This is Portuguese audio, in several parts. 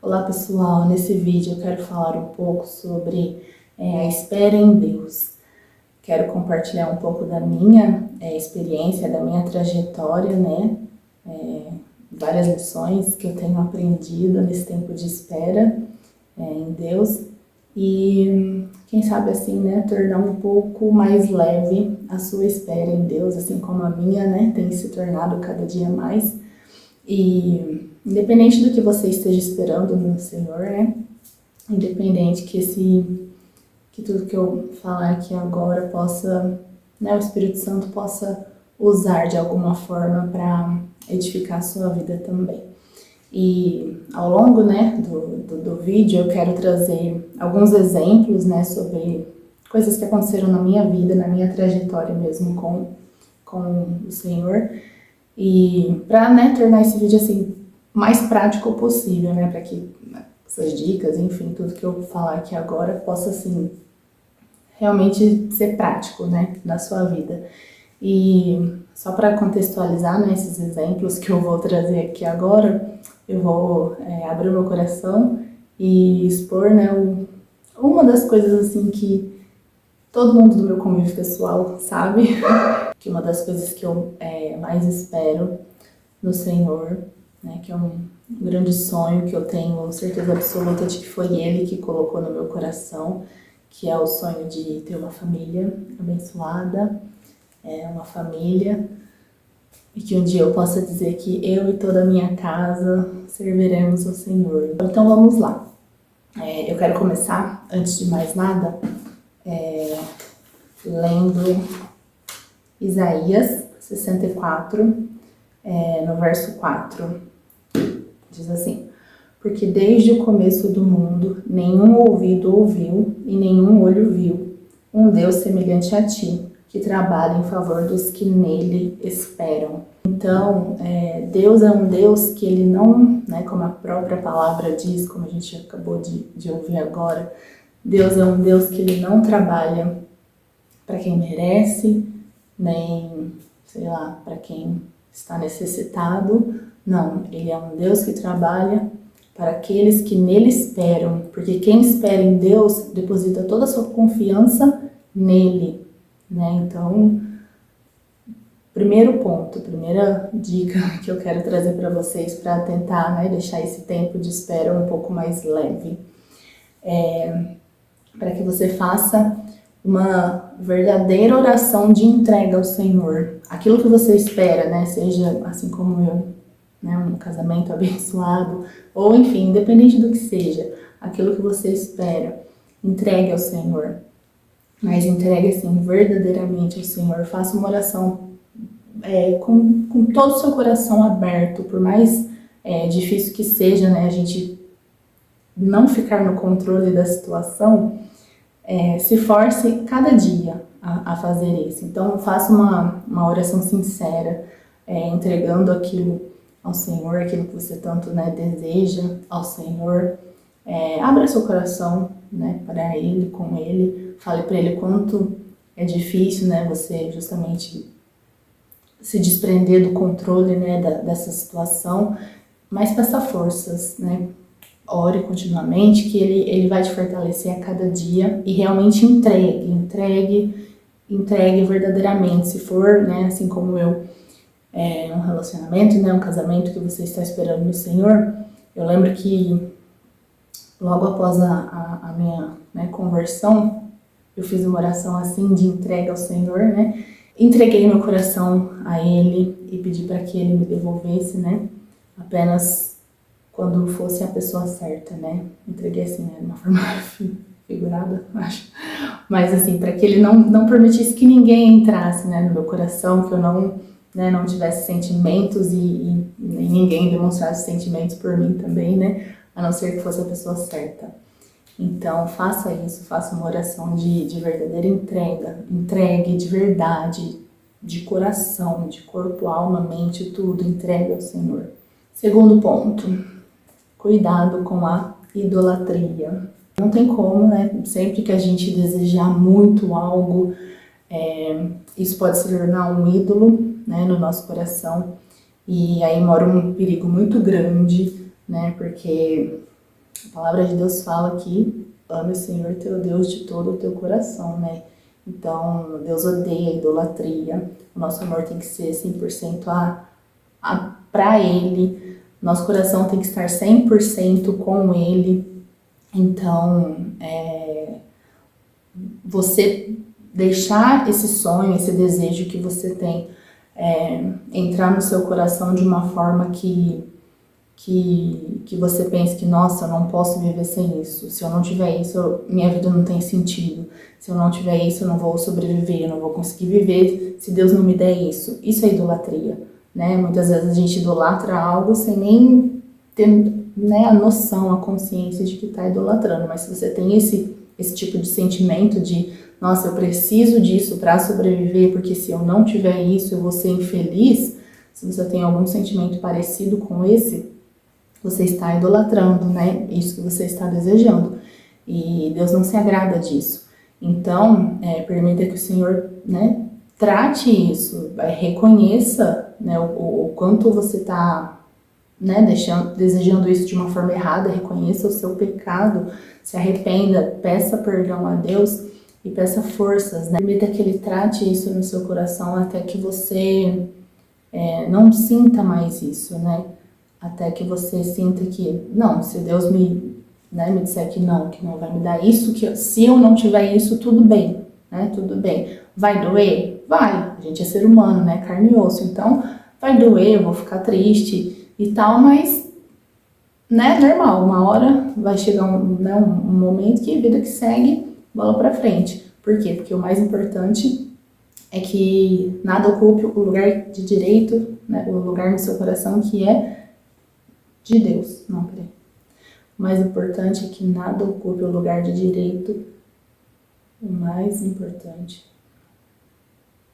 Olá pessoal, nesse vídeo eu quero falar um pouco sobre a espera em Deus. Quero compartilhar um pouco da minha experiência, da minha trajetória, né? Várias lições que eu tenho aprendido nesse tempo de espera em Deus e quem sabe assim, né, tornar um pouco mais leve a sua espera em Deus, assim como a minha, né, tem se tornado cada dia mais. E independente do que você esteja esperando no Senhor, né? Independente que tudo que eu falar aqui agora possa, né, o Espírito Santo possa usar de alguma forma para edificar a sua vida também. E ao longo, né, do vídeo eu quero trazer alguns exemplos, né, sobre coisas que aconteceram na minha vida, na minha trajetória mesmo com o Senhor. E para, né, tornar esse vídeo assim mais prático possível, né, para que essas dicas, enfim, tudo que eu falar aqui agora possa assim realmente ser prático, né, na sua vida. E só para contextualizar, né, esses exemplos que eu vou trazer aqui agora, eu vou abrir o meu coração e expor, né, uma das coisas assim que todo mundo do meu convívio pessoal sabe, que uma das coisas que eu mais espero no Senhor, né, que é um grande sonho que eu tenho certeza absoluta de que foi Ele que colocou no meu coração, que é o sonho de ter uma família abençoada, uma família, e que um dia eu possa dizer que eu e toda a minha casa serviremos ao Senhor. Então vamos lá. Eu quero começar, antes de mais nada, lendo Isaías 64, no verso 4. Diz assim: porque desde o começo do mundo nenhum ouvido ouviu e nenhum olho viu um Deus semelhante a ti, que trabalha em favor dos que nele esperam. Então, Deus é um Deus que ele não, né, como a própria palavra diz, como a gente acabou de ouvir agora, Deus é um Deus que ele não trabalha para quem merece, nem, sei lá, para quem está necessitado. Não, ele é um Deus que trabalha para aqueles que nele esperam, porque quem espera em Deus deposita toda a sua confiança nele, né? Então, primeiro ponto, primeira dica que eu quero trazer para vocês para tentar, né, deixar esse tempo de espera um pouco mais leve, para que você faça uma verdadeira oração de entrega ao Senhor. Aquilo que você espera, né, seja assim como eu, né, um casamento abençoado, ou enfim, independente do que seja, aquilo que você espera, entregue ao Senhor. Mas entregue assim verdadeiramente ao Senhor. Faça uma oração com todo o seu coração aberto, por mais difícil que seja, né, a gente não ficar no controle da situação. Se force cada dia a fazer isso. Então, faça uma oração sincera, entregando aquilo ao Senhor, aquilo que você tanto, né, deseja ao Senhor. Abra seu coração, né, para Ele, com Ele. Fale para Ele quanto é difícil, né, você justamente se desprender do controle, né, dessa situação. Mas peça forças, né? Ore continuamente, que ele vai te fortalecer a cada dia e realmente entregue verdadeiramente. Se for, né, assim como eu, um relacionamento, né, um casamento que você está esperando no Senhor, eu lembro que logo após a minha, né, conversão, eu fiz uma oração assim de entrega ao Senhor, né? Entreguei meu coração a Ele e pedi para que Ele me devolvesse, né, apenas quando fosse a pessoa certa, né? Entreguei assim, né, de uma forma figurada, acho. Mas assim, para que ele não permitisse que ninguém entrasse, né, no meu coração, que eu não tivesse sentimentos e nem ninguém demonstrasse sentimentos por mim também, né? A não ser que fosse a pessoa certa. Então, faça isso, faça uma oração de verdadeira entrega. Entregue de verdade, de coração, de corpo, alma, mente, tudo. Entregue ao Senhor. Segundo ponto. Cuidado com a idolatria. Não tem como, né? Sempre que a gente desejar muito algo, isso pode se tornar um ídolo, né, no nosso coração. E aí mora um perigo muito grande, né? Porque A palavra de Deus fala que ame o Senhor teu Deus de todo o teu coração, né? Então, Deus odeia a idolatria. O nosso amor tem que ser 100% para Ele. Nosso coração tem que estar 100% com Ele. Então, você deixar esse sonho, esse desejo que você tem entrar no seu coração de uma forma que você pense que, nossa, eu não posso viver sem isso. Se eu não tiver isso, minha vida não tem sentido. Se eu não tiver isso, eu não vou sobreviver, eu não vou conseguir viver se Deus não me der isso. Isso é idolatria, né? Muitas vezes a gente idolatra algo sem nem ter, né, a noção, a consciência de que está idolatrando. Mas se você tem esse tipo de sentimento de, nossa, eu preciso disso para sobreviver, porque se eu não tiver isso, eu vou ser infeliz. Se você tem algum sentimento parecido com esse, você está idolatrando, né? Isso que você está desejando. E Deus não se agrada disso. Então, permita que o Senhor, né, trate isso, reconheça, né, o quanto você está, né, desejando isso de uma forma errada, reconheça o seu pecado, se arrependa, peça perdão a Deus e peça forças, né? Permita que Ele trate isso no seu coração até que você não sinta mais isso, né? Até que você sinta que, não, se Deus me disser que não vai me dar isso, que se eu não tiver isso, tudo bem, né? Tudo bem. Vai doer? Vai. A gente é ser humano, né? Carne e osso. Então, vai doer, eu vou ficar triste e tal, mas, né? Normal. Uma hora vai chegar um momento que vida que segue, bola pra frente. Por quê? Porque o mais importante é que nada ocupe o lugar de direito, né? O lugar no seu coração que é de Deus. Não, peraí. O mais importante é que nada ocupe o lugar de direito. O mais importante...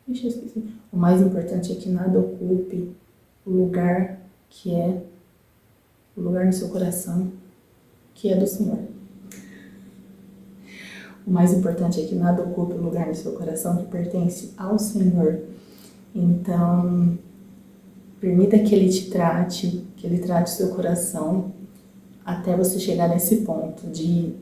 Deixa eu esquecer. O mais importante é que nada ocupe o lugar que é... O lugar no seu coração, que é do Senhor. O mais importante é que nada ocupe o lugar no seu coração que pertence ao Senhor. Então, permita que Ele te trate, que Ele trate o seu coração até você chegar nesse ponto de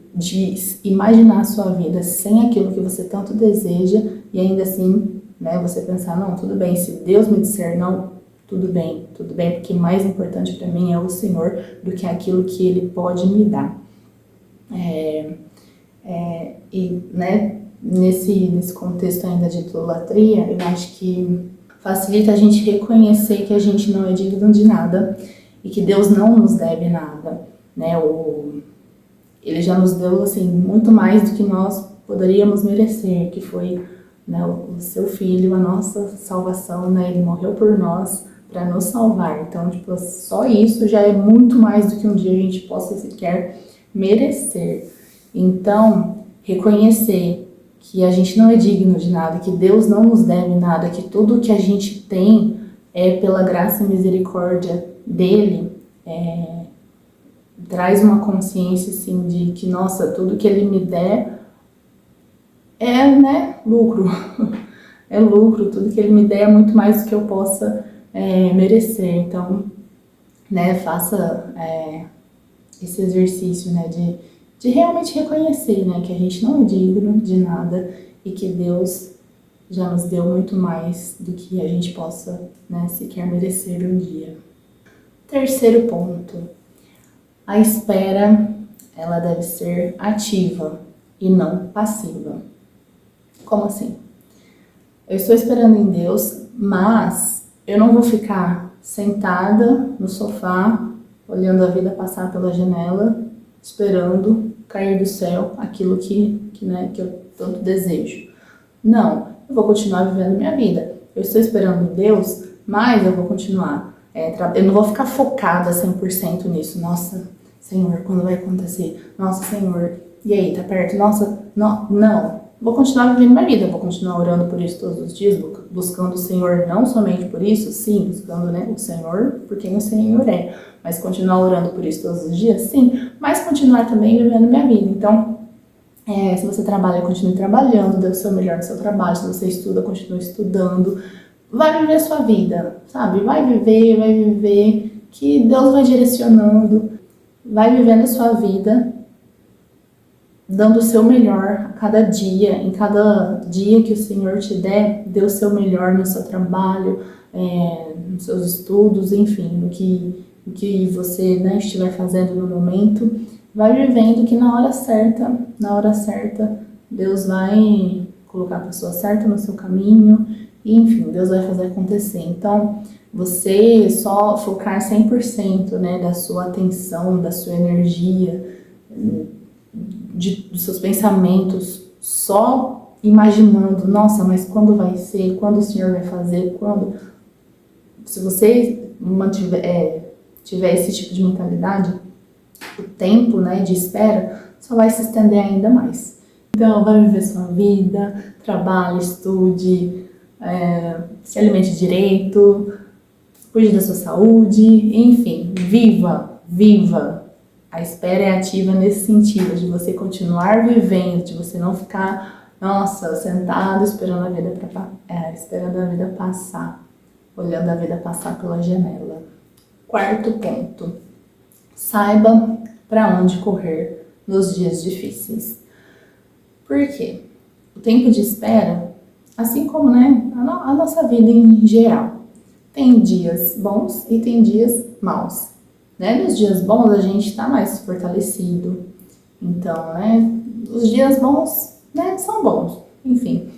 imaginar a sua vida sem aquilo que você tanto deseja e ainda assim, né, você pensar, não, tudo bem, se Deus me disser não, tudo bem, porque mais importante para mim é o Senhor do que aquilo que Ele pode me dar. E, né, nesse contexto ainda de idolatria, eu acho que facilita a gente reconhecer que a gente não é digno de nada e que Deus não nos deve nada, né? Ele já nos deu assim muito mais do que nós poderíamos merecer, que foi, né, o seu filho, a nossa salvação, né? Ele morreu por nós para nos salvar. Então, tipo, só isso já é muito mais do que um dia a gente possa sequer merecer. Então, reconhecer que a gente não é digno de nada, que Deus não nos deve nada, que tudo que a gente tem é pela graça e misericórdia dele, traz uma consciência assim de que, nossa, tudo que Ele me der é, né, lucro. É lucro, tudo que Ele me der é muito mais do que eu possa merecer. Então, né, faça esse exercício, né, de realmente reconhecer, né, que a gente não é digno de nada e que Deus já nos deu muito mais do que a gente possa, né, sequer merecer um dia. Terceiro ponto, a espera, ela deve ser ativa e não passiva. Como assim? Eu estou esperando em Deus, mas eu não vou ficar sentada no sofá, olhando a vida passar pela janela, esperando cair do céu aquilo que eu tanto desejo. Não, eu vou continuar vivendo minha vida. Eu estou esperando Deus, mas eu vou continuar. Eu não vou ficar focada 100% nisso. Nossa, Senhor, quando vai acontecer? Nossa, Senhor, e aí, tá perto? Nossa, não. Vou continuar vivendo minha vida, vou continuar orando por isso todos os dias, buscando o Senhor não somente por isso, sim, buscando, né, o Senhor por quem o Senhor é, mas continuar orando por isso todos os dias, sim, mas continuar também vivendo minha vida. Então, se você trabalha, continue trabalhando, dê o seu melhor no seu trabalho, se você estuda, continue estudando, vai viver a sua vida, sabe? Vai viver, que Deus vai direcionando, vai vivendo a sua vida, dando o seu melhor a cada dia, em cada dia que o Senhor te der, dê o seu melhor no seu trabalho, nos seus estudos, enfim, no que você, né, estiver fazendo no momento. Vai vivendo que na hora certa, Deus vai colocar a pessoa certa no seu caminho, e enfim, Deus vai fazer acontecer. Então, você só focar 100%, né, da sua atenção, da sua energia, dos seus pensamentos, só imaginando, nossa, mas quando vai ser, quando o Senhor vai fazer, quando... Se você tiver esse tipo de mentalidade, o tempo, né, de espera só vai se estender ainda mais. Então, vai viver sua vida, trabalhe, estude, se alimente direito, cuide da sua saúde, enfim, viva. A espera é ativa nesse sentido, de você continuar vivendo, de você não ficar, nossa, sentado esperando a vida passar, olhando a vida passar pela janela. Quarto ponto, saiba para onde correr nos dias difíceis. Por quê? O tempo de espera, assim como, né, a nossa vida em geral, tem dias bons e tem dias maus. Né? Nos dias bons a gente está mais fortalecido. Então, né, os dias bons, né, são bons, enfim.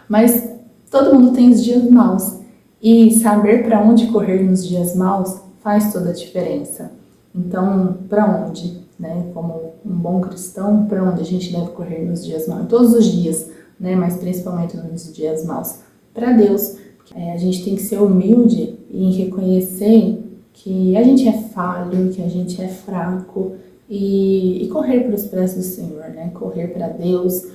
Mas todo mundo tem os dias maus. E saber para onde correr nos dias maus faz toda a diferença. Então, para onde, né, como um bom cristão, para onde a gente deve correr nos dias maus? Todos os dias, né, mas principalmente nos dias maus. Para Deus. A gente tem que ser humilde em reconhecer que a gente é falho, que a gente é fraco e correr para os pés do Senhor, né? Correr para Deus,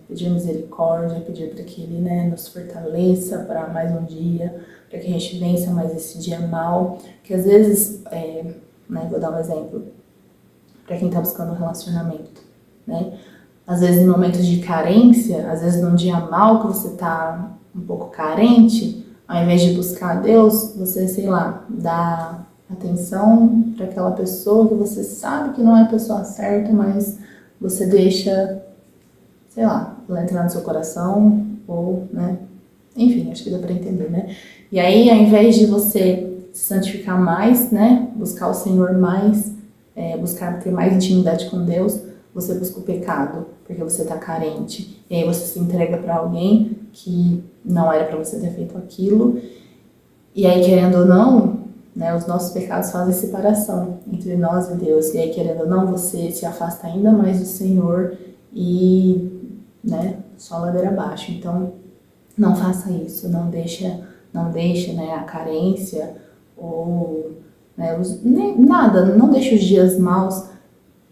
pedir misericórdia, pedir para que Ele, né, nos fortaleça para mais um dia, para que a gente vença mais esse dia mal, que às vezes, né, vou dar um exemplo, para quem está buscando um relacionamento, né? Às vezes em momentos de carência, às vezes num dia mal que você está um pouco carente, ao invés de buscar a Deus, você, sei lá, dá atenção para aquela pessoa que você sabe que não é a pessoa certa, mas você deixa, sei lá, ela entrar no seu coração, ou, né, enfim, acho que dá para entender, né? E aí, ao invés de você se santificar mais, né, buscar o Senhor mais, buscar ter mais intimidade com Deus, você busca o pecado, porque você está carente. E aí você se entrega para alguém que não era para você ter feito aquilo. E aí, querendo ou não, né, os nossos pecados fazem separação entre nós e Deus. E aí, querendo ou não, você se afasta ainda mais do Senhor e, né, só ladeira abaixo. Então, não faça isso. Não deixa, né, a carência ou, né, nada. Não deixe os dias maus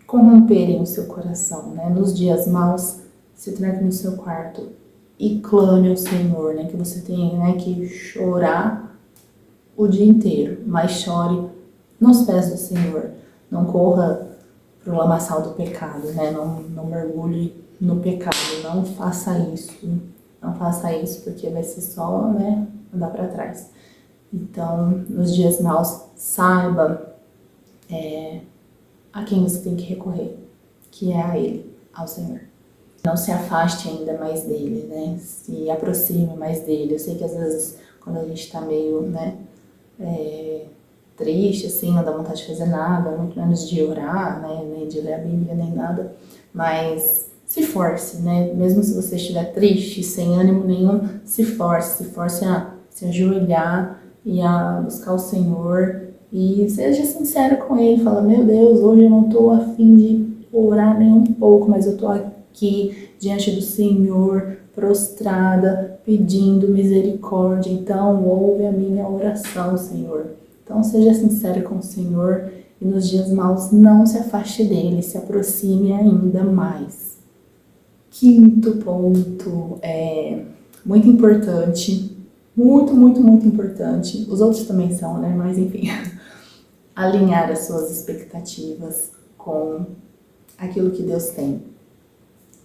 corromperem o seu coração, né? Nos dias maus, se tranque no seu quarto e clame ao Senhor, né? Que você tem, né, que chorar o dia inteiro, mas chore nos pés do Senhor. Não corra pro lamaçal do pecado, né? Não mergulhe no pecado, não faça isso. Não faça isso porque vai ser só, né, andar para trás. Então, nos dias maus, saiba a quem você tem que recorrer, que é a Ele, ao Senhor. Não se afaste ainda mais dele, né? Se aproxime mais dele. Eu sei que às vezes, quando a gente tá meio, né, triste, assim, não dá vontade de fazer nada, muito menos de orar, né, nem de ler a Bíblia, nem nada, mas se force, né? Mesmo se você estiver triste, sem ânimo nenhum, se force a se ajoelhar e a buscar o Senhor. E seja sincero com Ele, fala, meu Deus, hoje eu não estou a fim de orar nem um pouco, mas eu estou aqui diante do Senhor, prostrada, pedindo misericórdia. Então, ouve a minha oração, Senhor. Então, seja sincero com o Senhor e nos dias maus não se afaste dele, se aproxime ainda mais. Quinto ponto, muito importante, muito importante. Os outros também são, né? Mas enfim, alinhar as suas expectativas com aquilo que Deus tem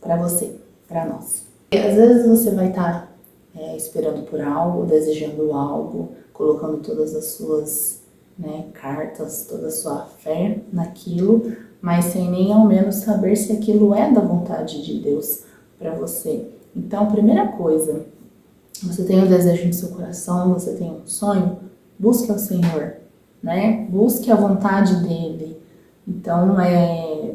para você, para nós. E às vezes você vai estar esperando por algo, desejando algo, colocando todas as suas né, cartas, toda a sua fé naquilo, mas sem nem ao menos saber se aquilo é da vontade de Deus para você. Então, primeira coisa, você tem um desejo no seu coração, você tem um sonho, busque ao Senhor, né? Busque a vontade dele. Então,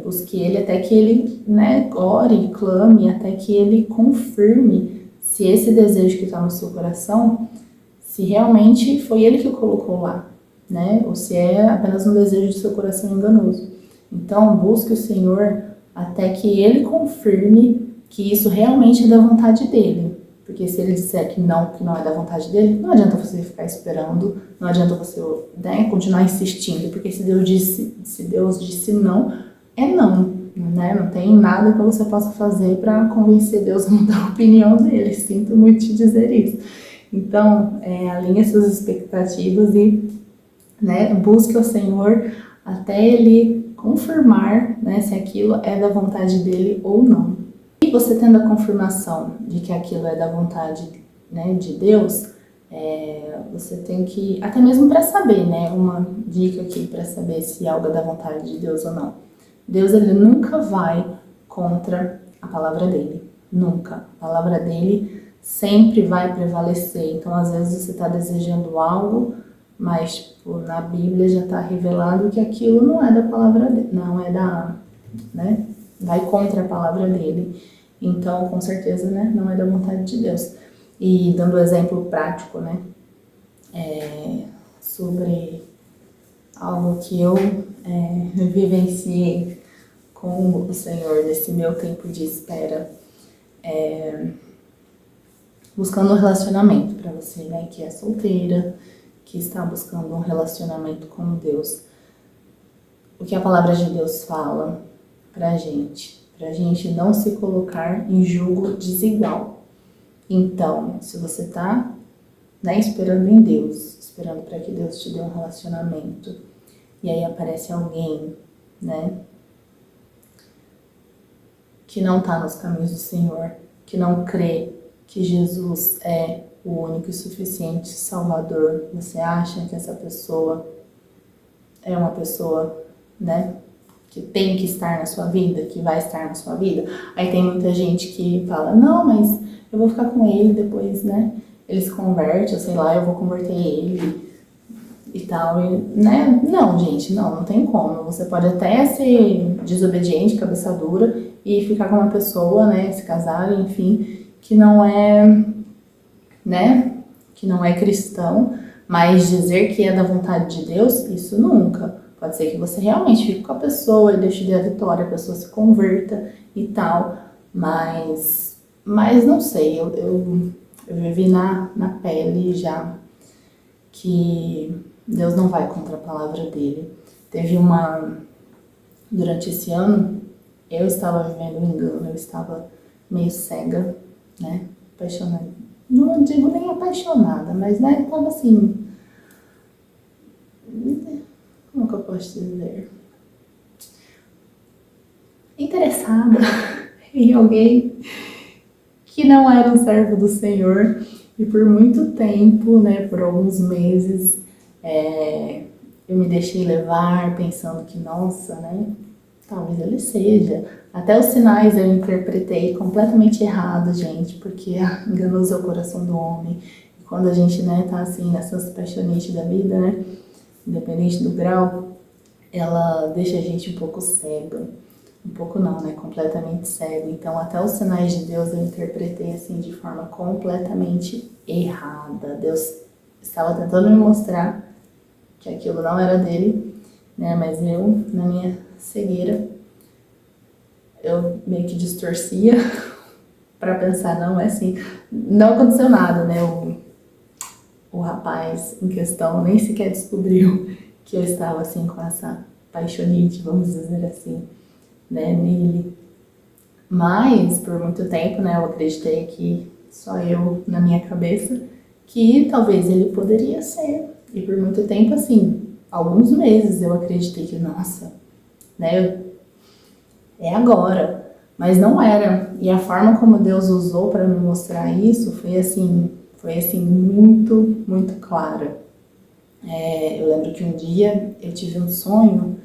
busque ele até que ele, né, ore, clame, até que ele confirme se esse desejo que está no seu coração, se realmente foi ele que o colocou lá, né? Ou se é apenas um desejo do seu coração enganoso. Então, busque o Senhor até que ele confirme que isso realmente é da vontade dele. Porque se ele disser que não é da vontade dele, não adianta você ficar esperando, não adianta você, né, continuar insistindo, porque se Deus disse não, é não, né? Não tem nada que você possa fazer para convencer Deus a mudar a opinião dele. Sinto muito te dizer isso. Então, alinhe suas expectativas e, né, busque o Senhor até ele confirmar, né, se aquilo é da vontade dele ou não. E você tendo a confirmação de que aquilo é da vontade, né, de Deus, você tem que, até mesmo para saber, né, uma dica aqui para saber se algo é da vontade de Deus ou não. Deus, ele nunca vai contra a palavra dele, nunca. A palavra dele sempre vai prevalecer. Então, às vezes você está desejando algo, mas tipo, na Bíblia já está revelado que aquilo não é da palavra dele, não é da, né, vai contra a palavra dele. Então, com certeza, né, não é da vontade de Deus. E dando um exemplo prático, né, sobre algo que eu vivenciei com o Senhor nesse meu tempo de espera, buscando um relacionamento para você, né, que é solteira, que está buscando um relacionamento com Deus. O que a palavra de Deus fala pra gente não se colocar em julgo desigual. Então, se você tá, né, esperando em Deus, esperando para que Deus te dê um relacionamento, e aí aparece alguém, né, que não tá nos caminhos do Senhor, que não crê que Jesus é o único e suficiente Salvador, você acha que essa pessoa é uma pessoa, né, que tem que estar na sua vida, que vai estar na sua vida? Aí tem muita gente que fala, não, mas eu vou ficar com ele depois, né, ele se converte, ou sei lá, eu vou converter ele e tal, e, né, não, gente, não tem como. Você pode até ser desobediente, cabeça dura, e ficar com uma pessoa, né, se casar, enfim, que não é, né, que não é cristão, mas dizer que é da vontade de Deus, isso nunca. Pode ser que você realmente fique com a pessoa e deixe de a vitória, a pessoa se converta e tal, mas não sei, eu vivi na pele já que Deus não vai contra a palavra dele. Durante esse ano, eu estava vivendo um engano, eu estava meio cega, né, apaixonada. Não digo nem apaixonada, mas, né, estava assim, como que eu posso dizer? Interessada em alguém que não era um servo do Senhor. E por muito tempo, né, por alguns meses, eu me deixei levar pensando que, nossa, né, talvez ele seja. Até os sinais eu interpretei completamente errado, gente, porque enganoso é o coração do homem. E quando a gente, né, tá assim, nessas paixonites da vida, né, independente do grau, ela deixa a gente um pouco cega. Um pouco não, né, completamente cego. Então, até os sinais de Deus eu interpretei assim de forma completamente errada. Deus estava tentando me mostrar que aquilo não era dele, né, mas eu, na minha cegueira, eu meio que distorcia para pensar, não, é assim, não aconteceu nada, né, o rapaz em questão nem sequer descobriu que eu estava assim com essa paixonite, vamos dizer assim, né, nele. Mas por muito tempo, né, eu acreditei que só eu na minha cabeça que talvez ele poderia ser. E por muito tempo, assim, alguns meses eu acreditei que, nossa, né, é agora. Mas não era. E a forma como Deus usou para me mostrar isso foi assim muito, muito clara. Eu lembro que um dia eu tive um sonho,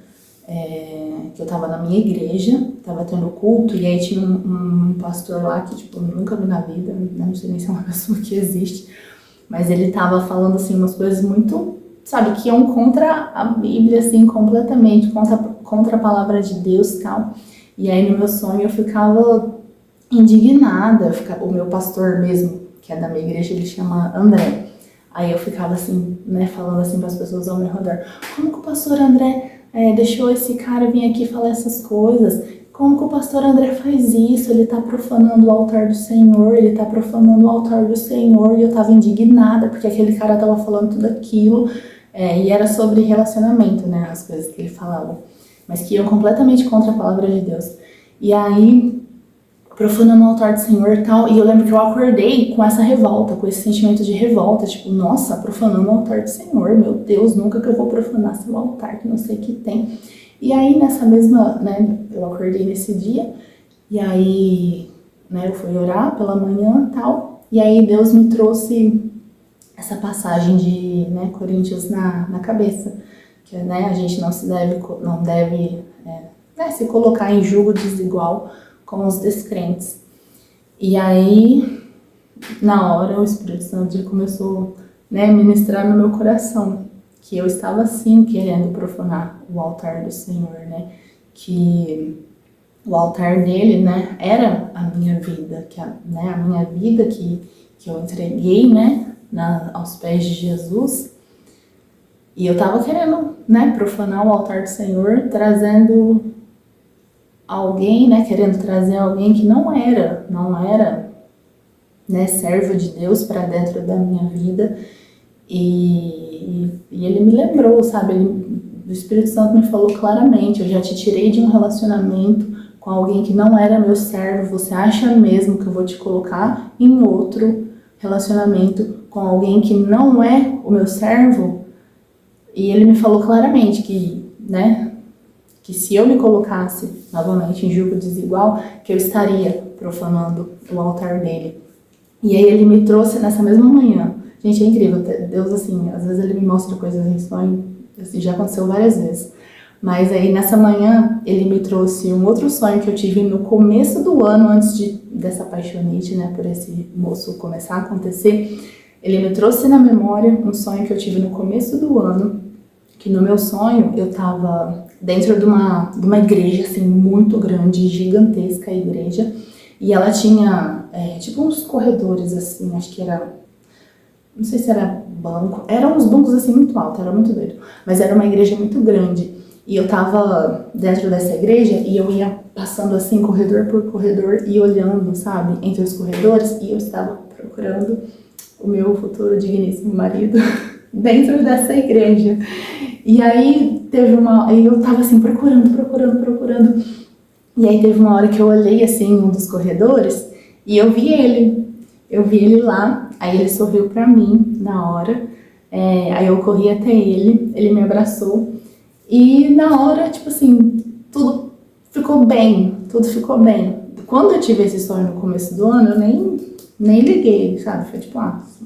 que eu tava na minha igreja, tava tendo culto, e aí tinha um pastor lá que, tipo, eu nunca vi na vida, não sei nem se é uma pessoa que existe, mas ele tava falando, assim, umas coisas muito, sabe, que iam contra a Bíblia, assim, completamente, contra a palavra de Deus e tal. E aí no meu sonho eu ficava indignada, o meu pastor mesmo, que é da minha igreja, ele chama André. Aí eu ficava assim, né, falando assim para as pessoas ao meu redor, como que o pastor André deixou esse cara vir aqui falar essas coisas? Como que o pastor André faz isso? Ele tá profanando o altar do Senhor, ele tá profanando o altar do Senhor. E eu tava indignada, porque aquele cara tava falando tudo aquilo, e era sobre relacionamento, né, as coisas que ele falava, mas que iam completamente contra a palavra de Deus. E aí profanando o altar do Senhor e tal, e eu lembro que eu acordei com essa revolta, com esse sentimento de revolta, tipo, nossa, profanando o altar do Senhor, meu Deus, nunca que eu vou profanar seu altar, que não sei o que tem. E aí nessa mesma, né, eu acordei nesse dia, e aí, né, eu fui orar pela manhã e tal, e aí Deus me trouxe essa passagem de, né, Coríntios na cabeça, que, né, a gente não deve né, se colocar em julgo desigual com os descrentes. E aí, na hora, o Espírito Santo ele começou, né, a ministrar no meu coração que eu estava sim querendo profanar o altar do Senhor, né, que o altar dele, né, era a minha vida, né, a minha vida que eu entreguei, né, aos pés de Jesus. E eu estava querendo, né, profanar o altar do Senhor, trazendo alguém, né, querendo trazer alguém que não era, né, servo de Deus para dentro da minha vida. E ele me lembrou, sabe, o Espírito Santo me falou claramente, eu já te tirei de um relacionamento com alguém que não era meu servo, você acha mesmo que eu vou te colocar em outro relacionamento com alguém que não é o meu servo? E ele me falou claramente que, né, que se eu me colocasse novamente em julgo desigual, que eu estaria profanando o altar dele. E aí ele me trouxe nessa mesma manhã. Gente, é incrível, Deus, assim, às vezes ele me mostra coisas em sonho, assim, já aconteceu várias vezes. Mas aí nessa manhã ele me trouxe um outro sonho que eu tive no começo do ano, antes dessa paixonite, né, por esse moço começar a acontecer. Ele me trouxe na memória um sonho que eu tive no começo do ano, que no meu sonho eu tava dentro de uma igreja, assim, muito grande, gigantesca a igreja, e ela tinha, tipo uns corredores, assim, acho que era, não sei se era banco, eram uns bancos, assim, muito altos, era muito doido, mas era uma igreja muito grande, e eu tava dentro dessa igreja, e eu ia passando, assim, corredor por corredor, e olhando, sabe, entre os corredores, e eu estava procurando o meu futuro digníssimo marido dentro dessa igreja. E aí aí eu tava assim procurando. E aí teve uma hora que eu olhei assim em um dos corredores e eu vi ele. Eu vi ele lá, aí ele sorriu pra mim na hora. Aí eu corri até ele me abraçou. E na hora, tipo assim, tudo ficou bem, tudo ficou bem. Quando eu tive esse sonho no começo do ano, eu nem liguei, sabe? Foi tipo,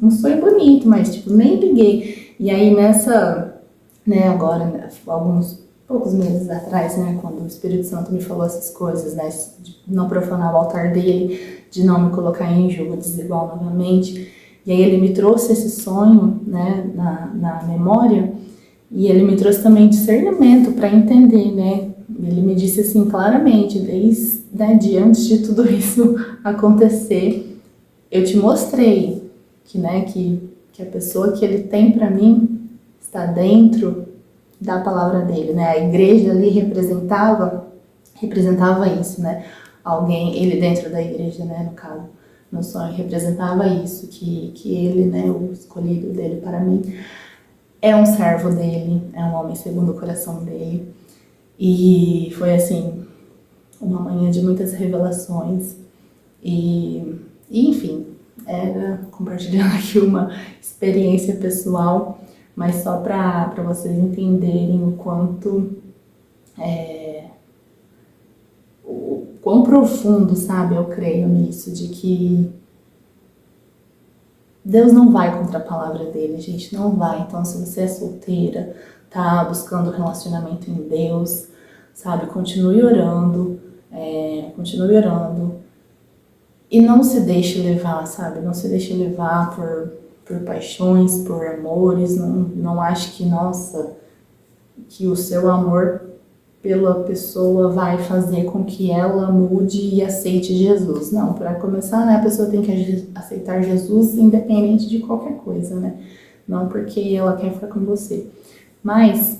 um sonho bonito, mas tipo, nem liguei. E aí né, agora, né, alguns poucos meses atrás, né, quando o Espírito Santo me falou essas coisas, né, de não profanar o altar dele, de não me colocar em julgo desigual novamente, e aí ele me trouxe esse sonho, né, na memória, e ele me trouxe também discernimento para entender, né, ele me disse assim claramente, desde, né, de antes de tudo isso acontecer, eu te mostrei que, né, que a pessoa que ele tem para mim está dentro da palavra dele, né? A igreja ali representava isso, né? Alguém, ele dentro da igreja, né, no caso, no sonho, representava isso, que ele, né, o escolhido dele para mim, é um servo dele, é um homem segundo o coração dele. E foi assim, uma manhã de muitas revelações e enfim, era compartilhando aqui uma experiência pessoal, mas só para vocês entenderem o quão profundo, sabe, eu creio nisso, de que Deus não vai contra a palavra dele, gente, não vai. Então, se você é solteira, tá buscando relacionamento em Deus, sabe, continue orando, continue orando. E não se deixe levar, sabe? Não se deixe levar por paixões, por amores. Não ache que, nossa, que o seu amor pela pessoa vai fazer com que ela mude e aceite Jesus. Não, para começar, né, a pessoa tem que aceitar Jesus independente de qualquer coisa, né? Não porque ela quer ficar com você. Mas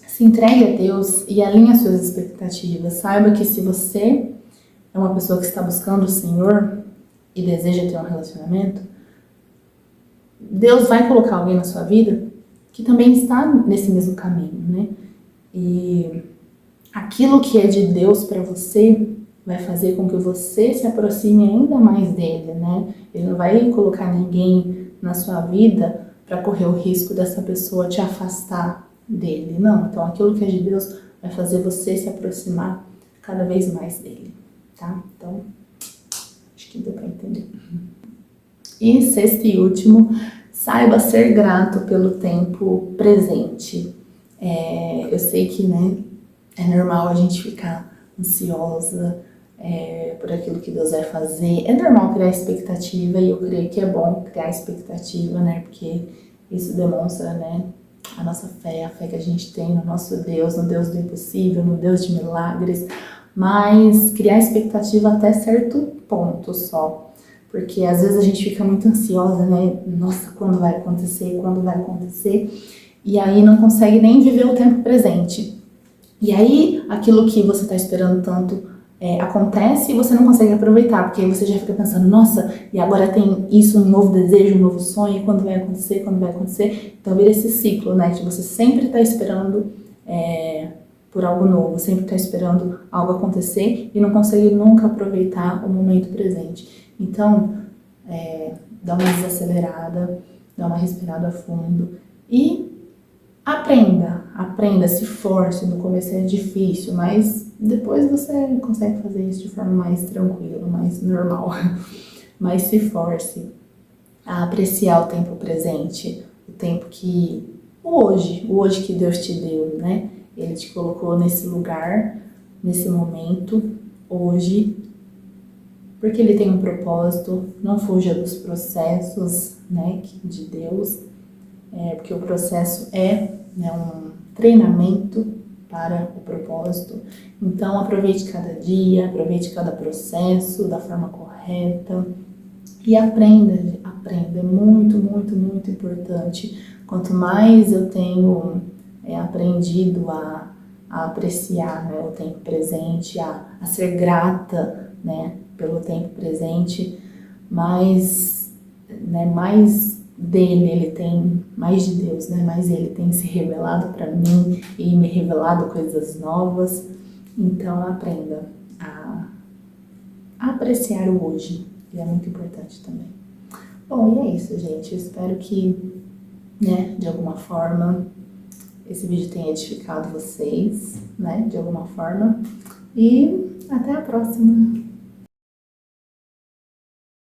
se entregue a Deus e alinhe as suas expectativas. Saiba que se você é uma pessoa que está buscando o Senhor e deseja ter um relacionamento, Deus vai colocar alguém na sua vida que também está nesse mesmo caminho, né? E aquilo que é de Deus para você vai fazer com que você se aproxime ainda mais dele, né? Ele não vai colocar ninguém na sua vida para correr o risco dessa pessoa te afastar dele, não. Então, aquilo que é de Deus vai fazer você se aproximar cada vez mais dele, tá? Então, acho que deu para entender. E sexto e último, saiba ser grato pelo tempo presente. Eu sei que, né, é normal a gente ficar ansiosa por aquilo que Deus vai fazer. É normal criar expectativa e eu creio que é bom criar expectativa, né? Porque isso demonstra, né, a nossa fé, a fé que a gente tem no nosso Deus, no Deus do impossível, no Deus de milagres. Mas criar expectativa até certo ponto só. Porque às vezes a gente fica muito ansiosa, né? Nossa, quando vai acontecer? Quando vai acontecer? E aí não consegue nem viver o tempo presente. E aí, aquilo que você está esperando tanto acontece e você não consegue aproveitar, porque aí você já fica pensando, nossa, e agora tem isso, um novo desejo, um novo sonho, e quando vai acontecer, quando vai acontecer? Então vira esse ciclo, né, que você sempre está esperando por algo novo, sempre está esperando algo acontecer e não consegue nunca aproveitar o momento presente. Então, dá uma desacelerada, dá uma respirada fundo e aprenda, se force. No começo é difícil, mas depois você consegue fazer isso de forma mais tranquila, mais normal. Mas se force a apreciar o tempo presente, o tempo que o hoje que Deus te deu, né? Ele te colocou nesse lugar, nesse momento, hoje, porque ele tem um propósito. Não fuja dos processos, né, de Deus. Porque o processo né, um treinamento para o propósito. Então, aproveite cada dia, aproveite cada processo da forma correta e aprenda. É muito, muito, muito importante. Quanto mais eu tenho aprendido a apreciar, né, o tempo presente, a ser grata, né, pelo tempo presente, mais dele ele tem, mais de Deus, né? Mais ele tem se revelado para mim e me revelado coisas novas. Então aprenda a apreciar o hoje, e é muito importante também. Bom, e é isso, gente. Eu espero que, né, de alguma forma, esse vídeo tenha edificado vocês, né, de alguma forma. E até a próxima!